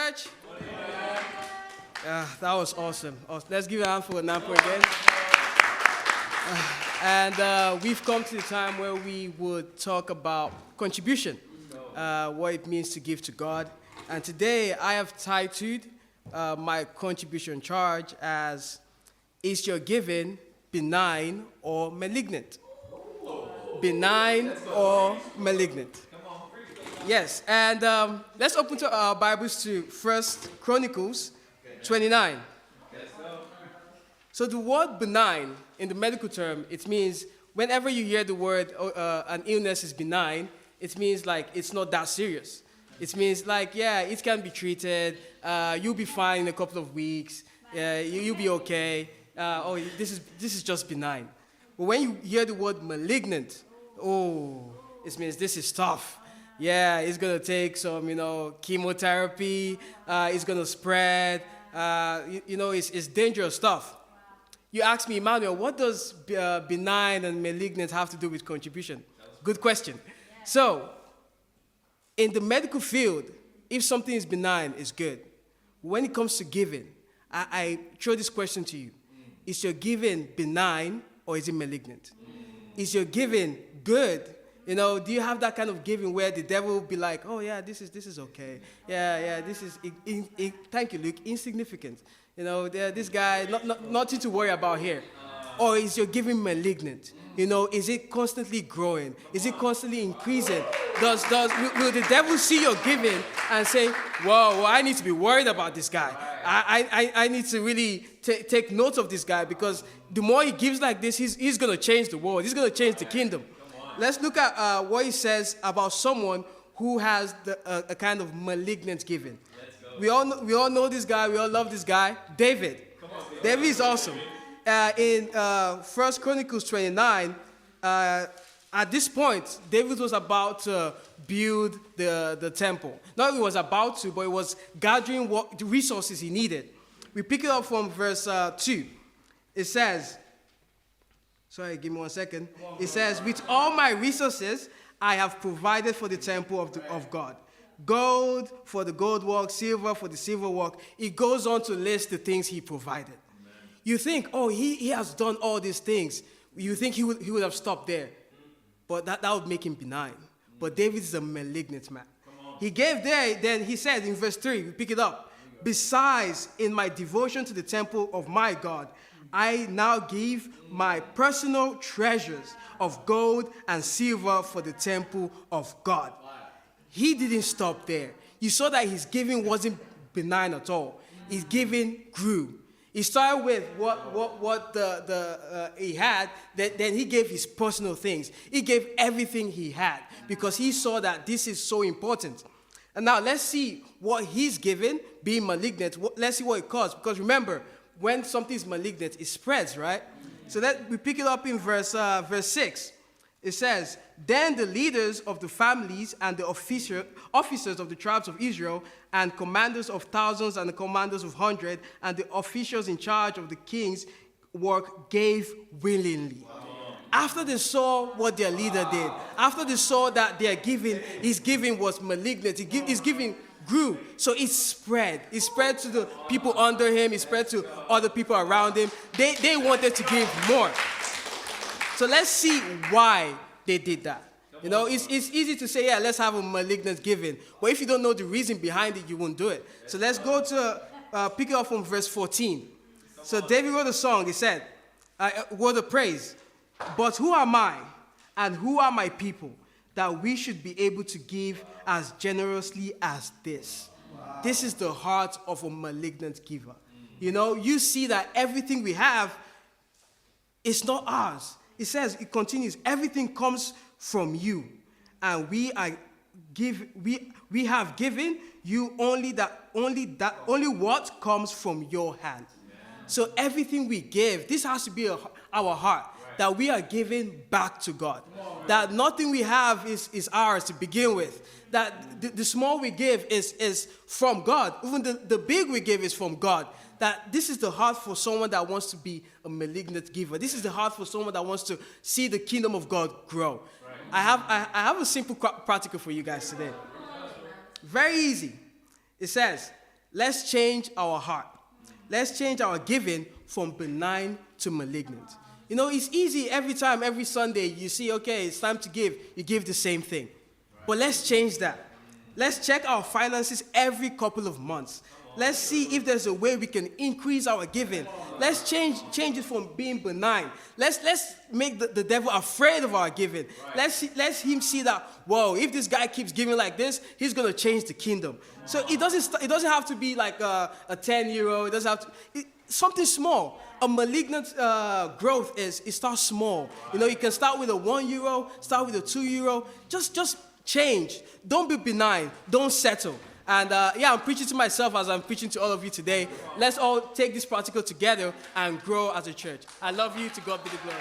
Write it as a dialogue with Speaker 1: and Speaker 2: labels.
Speaker 1: church. That was awesome. Let's give a hand for Nampo again. And we've come to the time where we would talk about contribution, what it means to give to God. And today I have titled my contribution charge as, is your giving benign or malignant? Benign or malignant? Yes, and let's open to our Bibles to 1 Chronicles 29. So the word benign, in the medical term, it means whenever you hear the word an illness is benign, it means like it's not that serious. It means like, yeah, it can be treated, you'll be fine in a couple of weeks, you'll be okay, this is just benign. But when you hear the word malignant, it means this is tough. Yeah, it's going to take some, chemotherapy, it's going to spread, it's dangerous stuff. You ask me, Emmanuel, what does benign and malignant have to do with contribution? Good question. So, in the medical field, if something is benign, it's good. When it comes to giving, I throw this question to you. Is your giving benign or is it malignant? Is your giving good? Do you have that kind of giving where the devil will be like, oh yeah, this is okay. Yeah, this is, thank you, Luke, insignificant. This guy, nothing to worry about here. Or is your giving malignant? Is it constantly growing? Is it constantly increasing? Will the devil see your giving and say, whoa, I need to be worried about this guy. I need to really take note of this guy because the more he gives like this, he's going to change the world. He's going to change the kingdom. Let's look at what he says about someone who has a kind of malignant giving. We all know this guy. We all love this guy, David. David is awesome. In 1 Chronicles 29, at this point, David was about to build the temple. Not he was about to, but he was gathering the resources he needed. We pick it up from verse 2. It says, sorry, give me 1 second. It says, with all my resources, I have provided for the temple of God. Gold for the gold work, silver for the silver work. It goes on to list the things he provided. Amen. You think, he has done all these things. You think he would have stopped there. But that would make him benign. But David is a malignant man. He gave there, then he said in verse 3, we pick it up. Besides, in my devotion to the temple of my God, I now give my personal treasures of gold and silver for the temple of God. He didn't stop there. You saw that his giving wasn't benign at all. His giving grew. He started with what he had. Then he gave his personal things. He gave everything he had because he saw that this is so important. And now let's see what he's given, being malignant. Let's see what it caused. Because remember, when something is malignant, it spreads, right? So we pick it up in verse 6. It says, then the leaders of the families and the officers of the tribes of Israel and commanders of thousands and the commanders of hundreds and the officials in charge of the king's work gave willingly. Wow. After they saw what their leader did, after they saw that his giving was malignant, his giving grew. So it spread. It spread to the people under him. It spread to other people around him. They wanted to give more. So let's see why they did that. It's easy to say, yeah, let's have a malignant giving. But if you don't know the reason behind it, you won't do it. So let's go to, pick it up from verse 14. So David wrote a song. He said, wrote a praise. But who am I and who are my people that we should be able to give as generously as this? Wow. This is the heart of a malignant giver. You see that everything we have is not ours. It continues, everything comes from you. And we have given you only what comes from your hand. Amen. So everything we give, this has to be our heart, right, that we are giving back to God. That nothing we have is ours to begin with. That the small we give is from God. Even the big we give is from God. That this is the heart for someone that wants to be a malignant giver. This is the heart for someone that wants to see the kingdom of God grow. Right. I have a simple practical for you guys today. Very easy. It says, let's change our heart. Let's change our giving from benign to malignant. You know, it's easy every time, every Sunday, you see, okay, it's time to give. You give the same thing. But let's change that. Let's check our finances every couple of months. Let's see if there's a way we can increase our giving. Let's change it from being benign. Let's make the devil afraid of our giving. Let him see that, whoa, if this guy keeps giving like this, he's going to change the kingdom. So it doesn't have to be like a 10 euro. It doesn't have to, something small. A malignant growth it starts small. You know, you can start with a 1 euro, start with a 2 euro. Just change. Don't be benign. Don't settle. And I'm preaching to myself as I'm preaching to all of you today. Let's all take this practical together and grow as a church. I love you. To God be the glory.